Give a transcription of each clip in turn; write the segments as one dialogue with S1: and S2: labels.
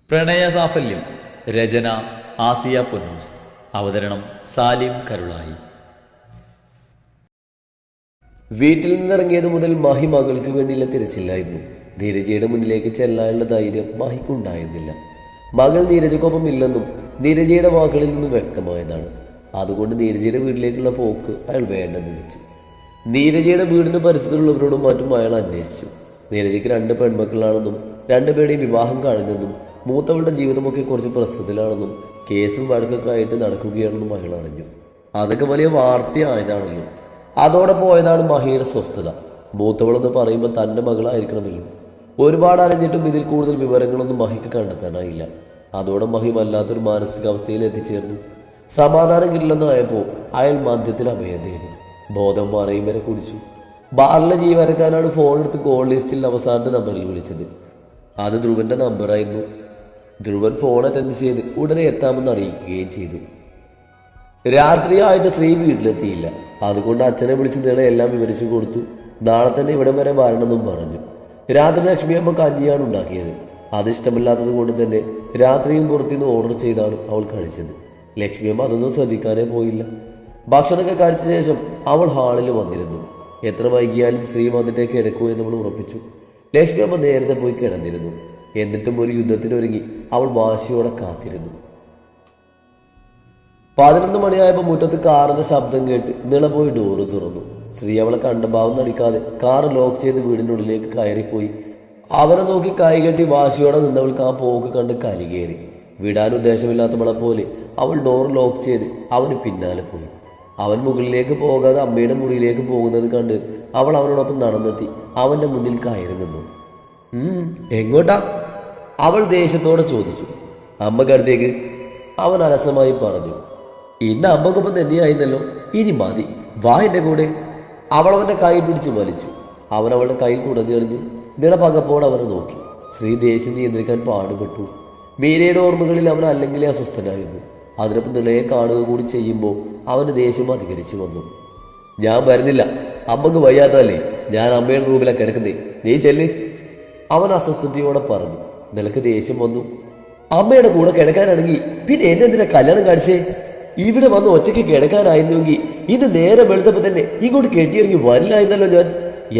S1: പ്രണയസാഫല്യം. രചന ആസിയ പൊന്നൂസ്. അവതരണം സാലിം കരുളായി.
S2: വീട്ടിൽ നിന്നിറങ്ങിയത് മുതൽ മാഹി മകൾക്ക് വേണ്ടിയുള്ള തിരച്ചില്ലായിരുന്നു. നീരജയുടെ മുന്നിലേക്ക് ചെല്ലാനുള്ള ധൈര്യം മാഹിക്കുണ്ടായിരുന്നില്ല. മകൾ നീരജക്കൊപ്പം ഇല്ലെന്നും നീരജയുടെ വാക്കുകളിൽ നിന്നും വ്യക്തമായതാണ്. അതുകൊണ്ട് നീരജയുടെ വീട്ടിലേക്കുള്ള പോക്ക് അയാൾ വേണ്ടെന്ന് വെച്ചു. നീരജയുടെ വീടിന് പരിസരമുള്ളവരോടും മറ്റും അയാൾ അന്വേഷിച്ചു. നീരജയ്ക്ക് 2 പെൺമക്കളാണെന്നും 2 പേരുടെയും വിവാഹം കഴിഞ്ഞെന്നും മൂത്തവളുടെ ജീവിതമൊക്കെ കുറച്ച് പ്രശ്നത്തിലാണെന്നും കേസും വഴക്കൊക്കെ ആയിട്ട് നടക്കുകയാണെന്നും അയാൾ അറിഞ്ഞു. അതൊക്കെ വലിയ വാർത്തയായതാണല്ലോ. അതോടെ പോയതാണ് മഹിയുടെ സ്വസ്ഥത. മൂത്തവളെന്ന് പറയുമ്പോൾ തൻ്റെ മകളായിരിക്കണമല്ലോ. ഒരുപാട് അറിഞ്ഞിട്ടും ഇതിൽ കൂടുതൽ വിവരങ്ങളൊന്നും മഹിക്ക് കണ്ടെത്താനായില്ല. അതോടെ മഹി വല്ലാത്തൊരു മാനസികാവസ്ഥയിൽ എത്തിച്ചേർന്നു. സമാധാനം കിട്ടില്ലെന്നായപ്പോൾ അയാൾ മദ്യത്തിൽ അഭയം തേടി. ബോധം മറയും വരെ കുടിച്ചു. ബാറിലെ ജീവനക്കാരാണ് ഫോൺ എടുത്ത് കോൾ ലിസ്റ്റിൽ അവസാനത്തെ നമ്പറിൽ വിളിച്ചത്. അത് ധ്രുവന്റെ നമ്പറായിരുന്നു. ധ്രുവൻ ഫോൺ അറ്റൻഡ് ചെയ്ത് ഉടനെ എത്താമെന്ന് അറിയിക്കുകയും ചെയ്തു. രാത്രിയായിട്ട് ശ്രീ വീട്ടിലെത്തിയില്ല. അതുകൊണ്ട് അച്ഛനെ വിളിച്ച് നീളെ എല്ലാം വിവരിച്ചു കൊടുത്തു. നാളെ തന്നെ ഇവിടം വരെ വരണമെന്നും പറഞ്ഞു. രാത്രി ലക്ഷ്മിയമ്മ കഞ്ഞിയാണ് ഉണ്ടാക്കിയത്. അത് ഇഷ്ടമില്ലാത്തത് കൊണ്ട് തന്നെ രാത്രിയും പുറത്തുനിന്ന് ഓർഡർ ചെയ്താണ് അവൾ കഴിച്ചത്. ലക്ഷ്മിയമ്മ അതൊന്നും ശ്രദ്ധിക്കാനേ പോയില്ല. ഭക്ഷണമൊക്കെ കഴിച്ച ശേഷം അവൾ ഹാളിൽ വന്നിരുന്നു. എത്ര വൈകിയാലും ശ്രീ വന്നിട്ടേ കിടക്കൂ എന്ന് അവൾ ഉറപ്പിച്ചു. ലക്ഷ്മിയമ്മ നേരത്തെ പോയി കിടന്നിരുന്നു. എന്നിട്ടും ഒരു യുദ്ധത്തിനൊരുങ്ങി അവൾ വാശിയോടെ കാത്തിരുന്നു. 11 മണിയായപ്പോൾ മുറ്റത്ത് കാറിന്റെ ശബ്ദം കേട്ട് നിള പോയി ഡോറ് തുറന്നു. ശ്രീ അവളെ കണ്ട ഭാവം നടിക്കാതെ കാറ് ലോക്ക് ചെയ്ത് വീടിനുള്ളിലേക്ക് കയറിപ്പോയി. അവനെ നോക്കി കൈകെട്ടി വാശിയോടെ നിന്നവൾക്ക് ആ പോക്ക് കണ്ട് കലികേറി. വിടാൻ ഉദ്ദേശമില്ലാത്തവളെ പോലെ അവൾ ഡോർ ലോക്ക് ചെയ്ത് അവന് പിന്നാലെ പോയി. അവൻ മുകളിലേക്ക് പോകാതെ അമ്മയുടെ മുറിയിലേക്ക് പോകുന്നത് കണ്ട് അവൾ അവനോടൊപ്പം നടന്നെത്തി അവന്റെ മുന്നിൽ കയറി നിന്നു. എങ്ങോട്ടാ? അവൾ ദേഷ്യത്തോടെ ചോദിച്ചു. അമ്മക്കടുത്തേക്ക്. അവൻ അലസമായി പറഞ്ഞു. ഇന്ന് അമ്മക്കൊപ്പം തന്നെയായിരുന്നല്ലോ, ഇനി മതി, വാ എൻ്റെ കൂടെ. അവൾ അവൻ്റെ കൈ പിടിച്ച് വലിച്ചു. അവൻ അവളുടെ കയ്യിൽ കുടഞ്ഞെറിഞ്ഞു. നിളപകപ്പോടെ അവനെ നോക്കി. ശ്രീ ദേഷ്യം നിയന്ത്രിക്കാൻ പാടുപെട്ടു. മീരയുടെ ഓർമ്മകളിൽ അവൻ അല്ലെങ്കിലേ അസ്വസ്ഥനായിരുന്നു. അതിനൊപ്പം നിളയെ കാണുക കൂടി ചെയ്യുമ്പോൾ അവന് ദേഷ്യം അധികരിച്ചു വന്നു. ഞാൻ വരുന്നില്ല, അമ്മക്ക് വയ്യാത്തതല്ലേ, ഞാൻ അമ്മയുടെ റൂമിലാണ് കിടക്കുന്നേ, നീ ചെല്ല്. അവൻ അസ്വസ്ഥതയോടെ പറഞ്ഞു. നിനക്ക് ദേഷ്യം വന്നു. അമ്മയുടെ കൂടെ കിടക്കാനാണെങ്കിൽ പിന്നെ എന്നെ എന്തിനാ കല്യാണം കാണിച്ചേ? ഇവിടെ വന്ന് ഒറ്റയ്ക്ക് കിടക്കാനായിരുന്നുവെങ്കിൽ ഇത് നേരെ വെളുത്തപ്പോൾ തന്നെ ഇങ്ങോട്ട് കെട്ടിയിറങ്ങി വരില്ലായിരുന്നല്ലോ. ഞാൻ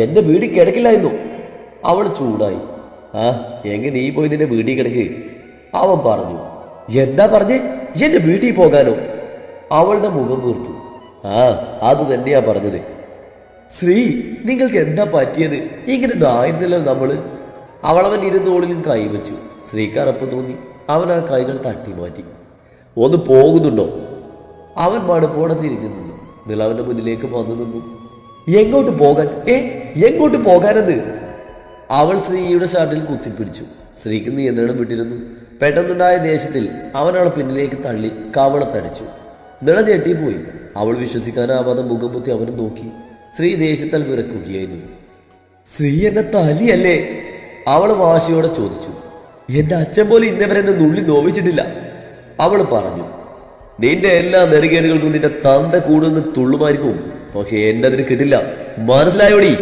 S2: എൻ്റെ വീട്ടിൽ കിടക്കില്ലായിരുന്നു. അവൾ ചൂടായി. എങ്കിൽ നീ പോയി നിന്റെ വീട്ടിൽ കിടക്ക്, അവൻ പറഞ്ഞു. എന്താ പറഞ്ഞേ? എന്റെ വീട്ടിൽ പോകാനോ? അവളുടെ മുഖം വീർത്തു. അത് തന്നെയാ പറഞ്ഞത്. ശ്രീ, നിങ്ങൾക്ക് എന്താ പറ്റിയത്? ഇങ്ങനൊന്നും ആയിരുന്നല്ലോ നമ്മള്. അവളവൻ ഇരുന്നോളിലും കൈവച്ചു. ശ്രീക്ക് അറപ്പ് തോന്നി. അവൻ ആ കൈകൾ തട്ടി മാറ്റി. ഒന്ന് പോകുന്നുണ്ടോ? അവൻ മടുപ്പോടെ തിരിഞ്ഞു നിന്നു. നിളവന്റെ മുന്നിലേക്ക് വന്നു നിന്നു. എങ്ങോട്ട് പോകാൻ? എങ്ങോട്ട് പോകാനെന്ന്? അവൾ ശ്രീയുടെ ഷർട്ടിൽ കുത്തിപ്പിടിച്ചു. ശ്രീക്ക് നിയന്ത്രണം വിട്ടിരുന്നു. പെട്ടെന്നുണ്ടായ ദേഷ്യത്തിൽ അവൻ അവളെ പിന്നിലേക്ക് തള്ളി കവളത്തടിച്ചു. നിള ഞെട്ടിപ്പോയി. അവൾ വിശ്വസിക്കാനാവാതെ മുഖം പൊത്തി അവനെ നോക്കി. ശ്രീ ദേഷ്യത്താൽ വിറക്കുകയായിരുന്നു. ശ്രീ എന്നെ തല്ലിയല്ലേ? അവൾ വാശിയോടെ ചോദിച്ചു. എന്റെ അച്ഛൻ പോലും ഇന്നവരെ എന്നെ നുള്ളി നോവിച്ചിട്ടില്ല, അവൾ പറഞ്ഞു. നിന്റെ എല്ലാ നെറുകേടുകൾക്കും നിന്റെ തന്ത കൂടുന്ന് തുള്ളുമായിരിക്കും, പക്ഷെ എന്റെ അതിന് കിട്ടില്ല, മനസ്സിലായോടി?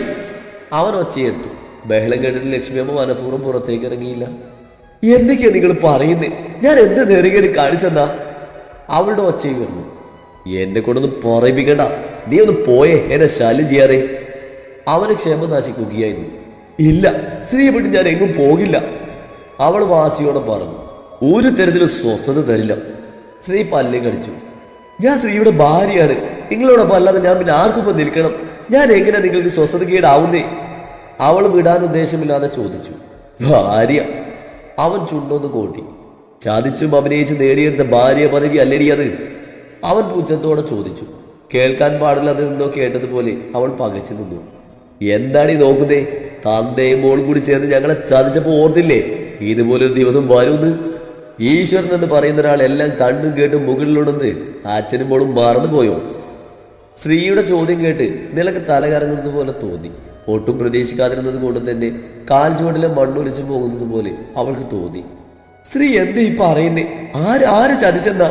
S2: അവൻ ഒച്ചയെടുത്തു. ബഹളം കേട്ടിട്ട് ലക്ഷ്മിയമ്മ മനഃപൂർവ്വം പുറത്തേക്ക് ഇറങ്ങിയില്ല. എന്തൊക്കെയാ നിങ്ങൾ പറയുന്നേ? ഞാൻ എന്ത് നെറുകേട് കാണിച്ചെന്നാ? അവളുടെ ഒച്ചയും വരുന്നു. എന്നെ കൊണ്ടൊന്ന് പറയിപ്പിക്കണ്ട, നീ ഒന്ന് പോയേ, എന്നെ ശല്യം ചെയ്യാതെ. അവന് ക്ഷമ നശിക്കുകയായിരുന്നു. ഇല്ല, ശ്രീയെ വിട്ട് ഞാൻ എങ്ങും പോകില്ല, അവൾ വാശിയോടെ പറഞ്ഞു. ഒരു തരത്തിലും സ്വസ്ഥത തരില്ല. ശ്രീ പല്ല് കടിച്ചു. ഞാൻ ശ്രീയുടെ ഭാര്യയാണ്. നിങ്ങളോടൊപ്പം അല്ലാതെ ഞാൻ പിന്നെ ആർക്കൊപ്പം നിൽക്കണം? ഞാൻ എങ്ങനെ നിങ്ങൾക്ക് സ്വസ്ഥത കേടാവുന്നേ? അവൾ വിടാൻ ഉദ്ദേശമില്ലാതെ ചോദിച്ചു. ഭാര്യ? അവൻ ചുണ്ടൊന്ന് കോട്ടി. ചതിച്ചും അഭിനയിച്ച് നേടിയെടുത്ത ഭാര്യ പദവി അല്ലടി അത്? അവൻ പുച്ഛത്തോടെ ചോദിച്ചു. കേൾക്കാൻ പാടില്ലാതെ നിന്നോ കേട്ടതുപോലെ അവൾ പകച്ചു നിന്നു. എന്താണീ നോക്കുന്നേ? തന്തയും മോളും കൂടി ചേർന്ന് ഞങ്ങളെ ചതിച്ചപ്പോൾ ഓർത്തില്ലേ ഇതുപോലൊരു ദിവസം വരുമെന്ന്? ഈശ്വരൻ എന്ന് പറയുന്ന ഒരാൾ എല്ലാം കണ്ടും കേട്ടും മുകളിലുണ്ടെന്ന് അച്ഛനും മോളും മറന്നുപോയോ? ശ്രീയുടെ ചോദ്യം കേട്ട് നിലക്ക് തല കറങ്ങുന്നത് പോലെ തോന്നി. ഒട്ടും പ്രതീക്ഷിക്കാതിരുന്നത് കൊണ്ട് തന്നെ കാൽ ചുവട്ടിലെ മണ്ണൊലിച്ചു പോകുന്നത് പോലെ അവൾക്ക് തോന്നി. ശ്രീ എന്ത് ഈ പറയുന്നേ? ആര് ചതിച്ചെന്നാ?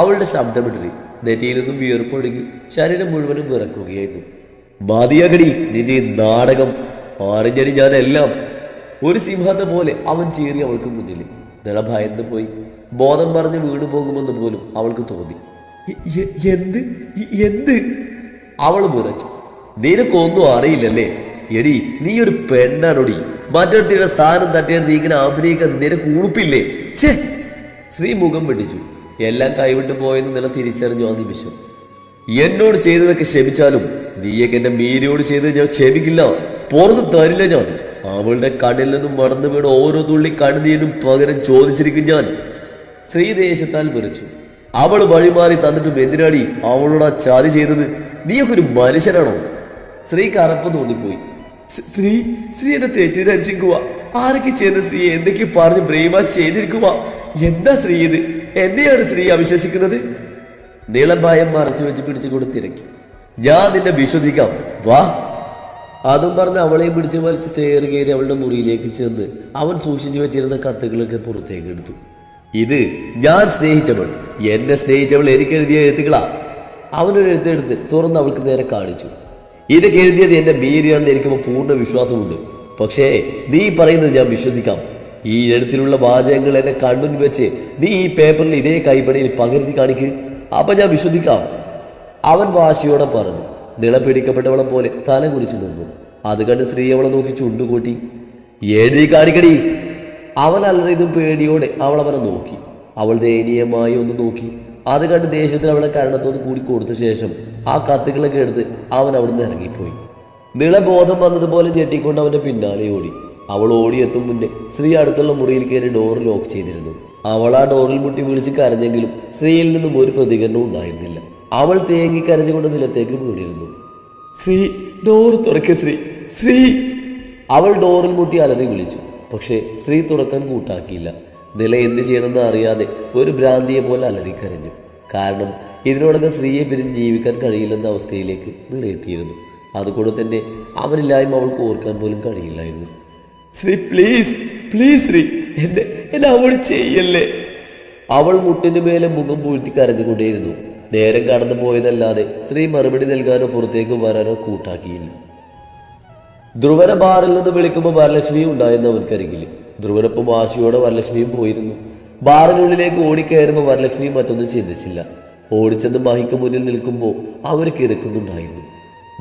S2: അവളുടെ ശബ്ദമിടറി. നെറ്റിയിൽ നിന്നും വിയർപ്പൊഴുകി ശരീരം മുഴുവനും വിറക്കുകയായിരുന്നു. മതിയകടി നിന്റെ നാടകം, അറിഞ്ഞടി ഞാനെല്ലാം. ഒരു സിംഹത്തെ പോലെ അവൻ ചീറി അവൾക്ക് മുന്നിൽ. നിള ഭയന്ന് പോയി. ബോധം പറഞ്ഞ് വീണു പോകുമെന്ന് പോലും അവൾക്ക് തോന്നി. എന്ത് എന്ത് അവൾ വിറച്ചു. നിനക്കൊന്നും അറിയില്ലല്ലേ? എടി, നീ ഒരു പെണ്ണാണോടി. മറ്റൊരുത്തിയുടെ സ്ഥാനം തട്ടിയെടുത്ത് ഇങ്ങനെ അഭിനയിക്കാൻ നിനക്ക് ഉളുപ്പില്ലേ? ഛേ! ശ്രീ മുഖം വെട്ടിച്ചു. എല്ലാം കൈവിട്ട് പോയെന്ന് നില തിരിച്ചറിഞ്ഞു ആ നിമിഷം. എന്നോട് ചെയ്തതൊക്കെ ക്ഷമിച്ചാലും നീയൊക്കെ എന്റെ മീരയോട് ചെയ്തത് ഞാൻ ക്ഷമിക്കില്ല. പുറത്ത് തരില്ല ഞാൻ. അവളുടെ കണ്ണിൽ നിന്നും മടന്നു വീണ ഓരോ തുള്ളി കണ്ണുനീരിനും പകരം ചോദിച്ചിരിക്കും ഞാൻ. ശ്രീ ദേശത്താൽ വിറച്ചു. അവൾ വഴിമാറി തന്നിട്ടും എന്തിനാടി അവളോട് ആ ചാതി ചെയ്തത്? നീയൊക്കെ ഒരു മനുഷ്യനാണോ? ശ്രീക്ക് അറപ്പ് തോന്നിപ്പോയി. ശ്രീ എന്നെ തെറ്റിദ്ധരിച്ചിരിക്കുക. ആരൊക്കെ ചെയ്യുന്ന ശ്രീ എന്തൊക്കെ പറഞ്ഞ് ബ്രെയിൻ വാഷ് ചെയ്തിരിക്കുക. എന്താ ശ്രീ ഇത്? എന്നെയാണ് ശ്രീ അവിശ്വസിക്കുന്നത്? നീളം ഭയം മറച്ചു വെച്ച് പിടിച്ചുകൊണ്ട് തിരക്കി. ഞാൻ നിന്നെ വിശ്വസിക്കാം, വാ. അതും പറഞ്ഞ് അവളെയും പിടിച്ച് വലിച്ച് സ്റ്റെയർ കയറി അവളുടെ മുറിയിലേക്ക് ചെന്ന് അവൻ സൂക്ഷിച്ചു വെച്ചിരുന്ന കത്തുകളൊക്കെ പുറത്തേക്ക് എടുത്തു. ഇത് ഞാൻ സ്നേഹിച്ചവൾ, എന്നെ സ്നേഹിച്ചവൾ എനിക്ക് എഴുതിയ എഴുത്തുകളാ. അവനൊരു എഴുത്തെടുത്ത് തുറന്ന് അവൾക്ക് നേരെ കാണിച്ചു. ഇതൊക്കെ എഴുതിയത് എന്റെ മീരിയാണെന്ന് എനിക്കിപ്പോൾ പൂർണ്ണ വിശ്വാസമുണ്ട്. പക്ഷേ നീ പറയുന്നത് ഞാൻ വിശ്വസിക്കാം. ഈ എഴുത്തിലുള്ള വാചകങ്ങൾ എന്നെ കൺമുന്നിൽ വെച്ച് നീ ഈ പേപ്പറിൽ ഇതേ കൈപ്പണിയിൽ പകർത്തി കാണിക്ക്, അപ്പൊ ഞാൻ വിശ്വസിക്കാം. അവൻ വാശിയോടെ പറഞ്ഞു. നിള പിടിക്കപ്പെട്ടവളെ പോലെ തല കുറിച്ച് നിന്നു. അത് കണ്ട് സ്ത്രീ അവളെ നോക്കി ചുണ്ടുകൂട്ടി. എഴുതി കാണിക്കടി. അവൻ അലറിയതും പേടിയോടെ അവൾ അവനെ നോക്കി. അവൾ ദയനീയമായി ഒന്ന് നോക്കി. അത് കണ്ട് ദേഷ്യത്തിൽ അവളെ കരണത്തോട് കൂടി കൊടുത്ത ശേഷം ആ കത്തുകളൊക്കെ എടുത്ത് അവൻ അവിടുന്ന് ഇറങ്ങിപ്പോയി. നിള ബോധം വന്നതുപോലെ ഞെട്ടിക്കൊണ്ട് അവന്റെ പിന്നാലെ ഓടി. അവൾ ഓടിയെത്തും മുന്നേ സ്ത്രീ അടുത്തുള്ള മുറിയിൽ കയറി ഡോർ ലോക്ക് ചെയ്തിരുന്നു. അവൾ ആ ഡോറിൽ മുട്ടി വിളിച്ച് കരഞ്ഞെങ്കിലും സ്ത്രീയിൽ നിന്നും ഒരു പ്രതികരണവും ഉണ്ടായിരുന്നില്ല. അവൾ തേങ്ങി കരഞ്ഞുകൊണ്ട് നിലത്തേക്ക് വീണിരുന്നു. ശ്രീ, ഡോർ തുറക്ക് ശ്രീ, ശ്രീ. അവൾ ഡോറിൽ മുട്ടി അലറി വിളിച്ചു. പക്ഷേ സ്ത്രീ തുറക്കാൻ കൂട്ടാക്കിയില്ല. നില എന്ത് ചെയ്യണമെന്ന് അറിയാതെ ഒരു ഭ്രാന്തിയെ പോലെ അലറിക്കരഞ്ഞു. കാരണം ഇതിനോടൊക്കെ സ്ത്രീയെ പിരിഞ്ഞ് ജീവിക്കാൻ കഴിയില്ലെന്ന അവസ്ഥയിലേക്ക് നിലയെത്തിയിരുന്നു. അതുകൊണ്ട് തന്നെ അവനില്ലായ്മ അവൾക്ക് ഓർക്കാൻ പോലും കഴിയില്ലായിരുന്നു. ശ്രീ, പ്ലീസ് പ്ലീസ് ശ്രീ, എന്നെ അവൾ ചെയ്യല്ലേ. അവൾ മുട്ടിന് മേലെ മുഖം പൂഴ്ത്തി കരഞ്ഞുകൊണ്ടേയിരുന്നു. നേരം കടന്നു പോയതല്ലാതെ സ്ത്രീ മറുപടി നൽകാനോ പുറത്തേക്ക് വരാനോ കൂട്ടാക്കിയില്ല. ധ്രുവന ബാറിൽ നിന്ന് വിളിക്കുമ്പോൾ വരലക്ഷ്മിയും ഉണ്ടായിരുന്നു അവൻക്കരികിൽ. ധ്രുവനൊപ്പം വാശിയോടെ വരലക്ഷ്മിയും പോയിരുന്നു. ബാറിനുള്ളിലേക്ക് ഓടിക്കയറുമ്പോൾ വരലക്ഷ്മിയും മറ്റൊന്നും ചിന്തിച്ചില്ല. ഓടിച്ചെന്ന് മഹിക്ക് മുന്നിൽ നിൽക്കുമ്പോൾ അവർ കിതക്കുന്നുണ്ടായിരുന്നു.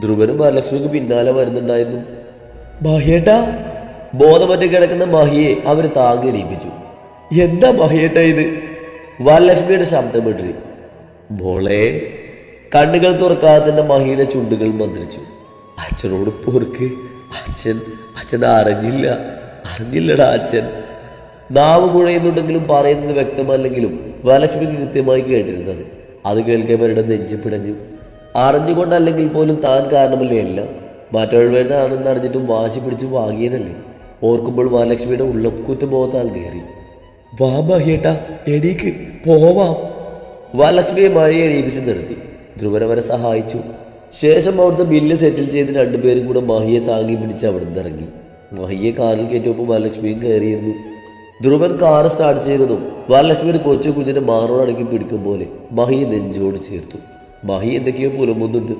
S2: ധ്രുവനും വരലക്ഷ്മിക്ക് പിന്നാലെ വരുന്നുണ്ടായിരുന്നു. മഹിയേട്ടാ. ബോധമറ്റ് കിടക്കുന്ന മഹിയെ അവർ താങ്ങിടിപ്പിച്ചു. എന്താ മഹിയേട്ടാ ഇത്? വരലക്ഷ്മിയുടെ ശബ്ദം ഇടറി. മോളെ. കണ്ണുകൾ തുറക്കാതെ തന്നെ മഹിയുടെ ചുണ്ടുകൾ മന്ത്രിച്ചു. അച്ഛനോട് പൊറുക്ക്. അച്ഛൻ അറിഞ്ഞില്ലടാ അച്ഛൻ. നാവ് കുഴയുന്നുണ്ടെങ്കിലും പറയുന്നത് വ്യക്തമല്ലെങ്കിലും വരലക്ഷ്മിക്ക് കൃത്യമായി കേട്ടിരുന്നത്. അത് കേൾക്കവരുടെ നെഞ്ചു പിടഞ്ഞു. അറിഞ്ഞുകൊണ്ടല്ലെങ്കിൽ പോലും താൻ കാരണമല്ലേ എല്ലാം. മറ്റുള്ളവരുടെയാണെന്ന് അറിഞ്ഞിട്ടും വാശി പിടിച്ചു വാങ്ങിയതല്ലേ. ഓർക്കുമ്പോൾ വരലക്ഷ്മിയുടെ ഉള്ളം കുറ്റബോധത്താൽ നേറി. വാ മഹിയേട്ടാ, എടീക്ക് പോവാം. വരലക്ഷ്മിയെ മഴയെ എണീപ്പിച്ച് നിർത്തി. ധ്രുവൻ അവരെ സഹായിച്ചു. ശേഷം അവിടുത്തെ ബില്ല് സെറ്റിൽ ചെയ്ത് രണ്ടുപേരും കൂടെ മഹിയെ താങ്ങി പിടിച്ച് അവിടുന്ന് ഇറങ്ങി. മഹിയെ കാറിൽ കയറ്റിയപ്പോൾ വരലക്ഷ്മിയും കയറിയിരുന്നു. ധ്രുവൻ കാറ് സ്റ്റാർട്ട് ചെയ്തതും വരലക്ഷ്മി ഒരു കൊച്ചു കുഞ്ഞിനെ മാറോടക്കി പിടിക്കും പോലെ മഹിയെ നെഞ്ചോട് ചേർത്തു. മഹി എന്തൊക്കെയോ പുലമ്പുന്നുണ്ട്.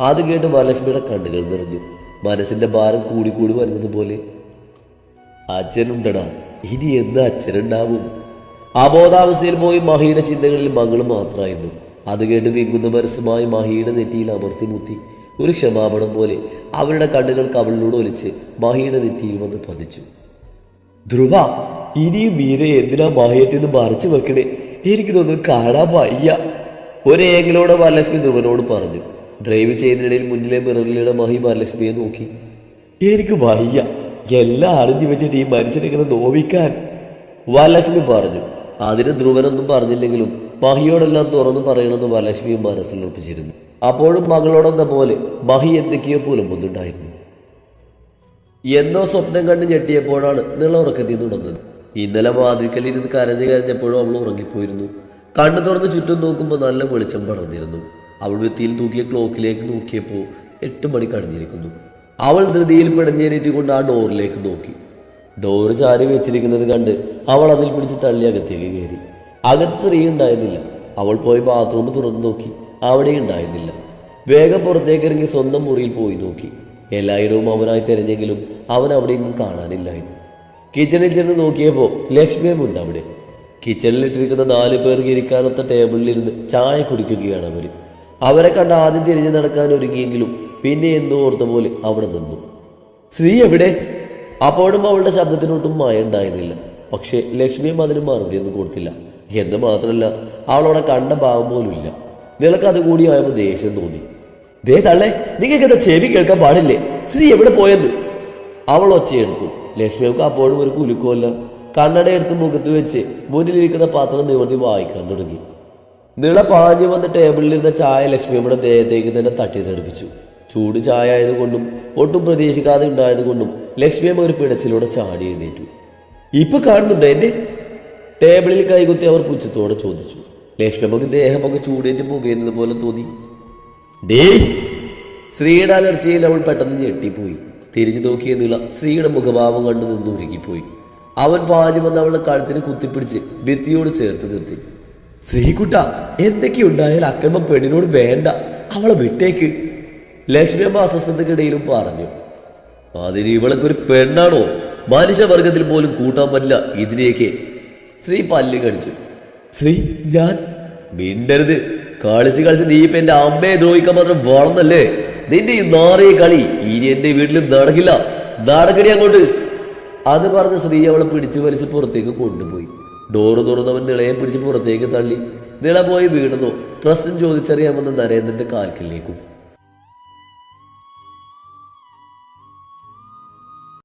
S2: അത് കേട്ട് വരലക്ഷ്മിയുടെ കണ്ണുകൾ നിറഞ്ഞു. മനസ്സിന്റെ ഭാരം കൂടി വരുന്നത് പോലെ. അച്ഛനുണ്ടടാ, ഇനി എന്താ അച്ഛനുണ്ടാവും? അബോധാവസ്ഥയിൽ പോയി മഹിയുടെ ചിന്തകളിൽ മകൾ മാത്രമായിരുന്നു. അത് കേട്ട് വിങ്ങുന്ന മനസ്സുമായി മഹിയുടെ നെറ്റിയിൽ അമർത്തി മുത്തി ഒരു ക്ഷമാപണം പോലെ അവരുടെ കണ്ണുകൾ കവളിലൂടെ ഒലിച്ച് മഹിയുടെ നെറ്റിയിൽ വന്ന് പതിച്ചു. ധ്രുവ, ഇനിയും മീരയെ എന്തിനാ മഹിയെന്ന് മറച്ചു വെക്കണേ? എനിക്കിതൊന്നും കാണാൻ വയ്യ. ഒരേങ്കിലോടെ വരലക്ഷ്മി ധ്രുവനോട് പറഞ്ഞു. ഡ്രൈവ് ചെയ്യുന്നതിനിടയിൽ മുന്നിലെ മിററിലൂടെ മഹി വരലക്ഷ്മിയെ നോക്കി. എനിക്ക് വയ്യ, എല്ലാം അറിഞ്ഞു വെച്ചിട്ട് ഈ മനുഷ്യനെങ്ങനെ നോവിക്കാൻ. വരലക്ഷ്മി പറഞ്ഞു. അതിന് ധ്രുവനൊന്നും പറഞ്ഞില്ലെങ്കിലും മഹിയോടെല്ലാം തുറന്നു പറയണമെന്ന് വരലക്ഷ്മിയും മനസ്സിൽ ഉറപ്പിച്ചിരുന്നു. അപ്പോഴും മകളോടെന്ന പോലെ മഹി എന്തൊക്കെയോ പുലമ്പുന്നുണ്ടായിരുന്നു. എന്തോ സ്വപ്നം കണ്ട് ഞെട്ടിയപ്പോഴാണ് നിള ഉറക്കത്തിൽ തുടങ്ങുന്നത്. ഇന്നലെ വാതിൽക്കലിരുന്ന് കരഞ്ഞപ്പോഴും അവൾ ഉറങ്ങിപ്പോയിരുന്നു. കണ്ണു തുറന്ന് ചുറ്റും നോക്കുമ്പോൾ നല്ല വെളിച്ചം പടർന്നിരുന്നു. അവൾ ഭിത്തിയിൽ തൂക്കിയ ക്ലോക്കിലേക്ക് നോക്കിയപ്പോൾ 8 മണി കഴിഞ്ഞിരിക്കുന്നു. അവൾ ധൃതിയിൽ പിടഞ്ഞേറ്റിക്കൊണ്ട് ആ ഡോറിലേക്ക് നോക്കി. ഡോറ് ചാരി വെച്ചിരിക്കുന്നത് കണ്ട് അവൾ അതിൽ പിടിച്ച് തള്ളി അകത്തേക്ക് കയറി. അകത്ത് സ്ത്രീ ഉണ്ടായിരുന്നില്ല. അവൾ പോയി ബാത്റൂം തുറന്നു നോക്കി. അവിടെ ഉണ്ടായിരുന്നില്ല. വേഗം പുറത്തേക്ക് ഇറങ്ങി സ്വന്തം മുറിയിൽ പോയി നോക്കി. എല്ലായിടവും അവനായി തിരഞ്ഞെങ്കിലും അവൻ അവിടെയൊന്നും കാണാനില്ലായിരുന്നു. കിച്ചണിൽ ചെന്ന് നോക്കിയപ്പോൾ ലക്ഷ്മിയമുണ്ട് അവിടെ. കിച്ചണിലിട്ടിരിക്കുന്ന 4 പേർക്ക് ഇരിക്കാനൊത്ത ടേബിളിലിരുന്ന് ചായ കുടിക്കുകയാണ് അവർ. അവരെ കണ്ട് ആദ്യം തിരിഞ്ഞു നടക്കാൻ ഒരുങ്ങിയെങ്കിലും പിന്നെ എന്തോ ഓർത്ത പോലെ അവിടെ നിന്നു. ശ്രീ എവിടെ? അപ്പോഴും അവളുടെ ശബ്ദത്തിനൊട്ടും മായ ഉണ്ടായിരുന്നില്ല. പക്ഷേ ലക്ഷ്മിയും അതിന് മറുപടിയൊന്നും കൊടുത്തില്ല. എന്ന് മാത്രമല്ല, അവളവിടെ കണ്ട ഭാവം പോലും ഇല്ല. നിലക്ക് അതുകൂടി ആയപ്പോൾ ദേഷ്യം തോന്നി. ദേ തള്ളേ, നിങ്ങൾക്ക് എന്താ ചെവി കേൾക്കാൻ പാടില്ലേ? ശ്രീ എവിടെ പോയെന്ന് അവൾ ഒച്ചയെടുത്തു. ലക്ഷ്മിയമ്മക്ക് അപ്പോഴും ഒരു കുലുക്കമല്ല. കണ്ണടയെടുത്ത് മുഖത്ത് വെച്ച് മുന്നിലിരിക്കുന്ന പാത്രം നിവർത്തി വായിക്കാൻ തുടങ്ങി. നിള പാഞ്ഞു വന്ന് ടേബിളിലിരുന്ന ചായ ലക്ഷ്മിയമ്മയുടെ ദേഹത്തേക്ക് തന്നെ തട്ടി തെറിപ്പിച്ചു. ചൂട് ചായ ആയതുകൊണ്ടും ഒട്ടും പ്രതീക്ഷിക്കാതെ ഉണ്ടായതുകൊണ്ടും ലക്ഷ്മിയമ്മ ഒരു പിടച്ചിലൂടെ ചാടി എഴുന്നേറ്റു. ഇപ്പൊ കാണുന്നുണ്ടോ എന്നെ? ടേബിളിൽ കൈകുത്തി അവർ പുച്ഛത്തോടെ ചോദിച്ചു. ലക്ഷ്മിയമ്മക്ക് ദേഹമൊക്കെ ചൂടേറ്റ് പുകയുന്നത് പോലെ തോന്നി. ഡേ ശ്രീയുടെ അലർച്ചയിൽ അവൾ പെട്ടെന്ന് ഞെട്ടിപ്പോയി. തിരിഞ്ഞു നോക്കിയ നിള ശ്രീയുടെ മുഖഭാവം കണ്ടു നിന്നുരുകിപ്പോയി. അവൻ പാഞ്ഞു വന്ന് അവളുടെ കഴുത്തിന് കുത്തിപ്പിടിച്ച് ഭിത്തിയോട് ചേർത്ത് നിർത്തി. ശ്രീകുട്ട, എന്തൊക്കെയുണ്ടായാലും അക്രമം പെണ്ണിനോട് വേണ്ട, അവളെ വിട്ടേക്ക്. ലക്ഷ്മിയമ്മ അസ്വസ്ഥതയ്ക്കിടയിലും പറഞ്ഞു. അതിന് ഇവളൊക്കെ ഒരു പെണ്ണാണോ? മനുഷ്യവർഗത്തിൽ പോലും കൂട്ടാൻ പറ്റില്ല ഇതിനെയൊക്കെ. ശ്രീ പല്ല് കടിച്ചു. ശ്രീ, ഞാൻ മിണ്ടരുത്. കളിച്ച് കളിച്ച് നീ ഇപ്പൊ എന്റെ അമ്മയെ ദ്രോഹിക്കാൻ മാത്രം വളർന്നല്ലേ? നിന്റെ ഈ നാറിയ കളി ഇനി എന്റെ വീട്ടിലും നടക്കില്ല. നടക്കടി അങ്ങോട്ട്. അത് പറഞ്ഞ് ശ്രീ അവളെ പിടിച്ചു വലിച്ച് പുറത്തേക്ക് കൊണ്ടുപോയി. ഡോറ് തുറന്നവൻ നിളയെ പിടിച്ച് പുറത്തേക്ക് തള്ളി. നിള പോയി വീണതോ പ്രശ്നം ചോദിച്ചറിയാമെന്ന് നരേന്ദ്രന്റെ കാൽക്കലിലേക്കും.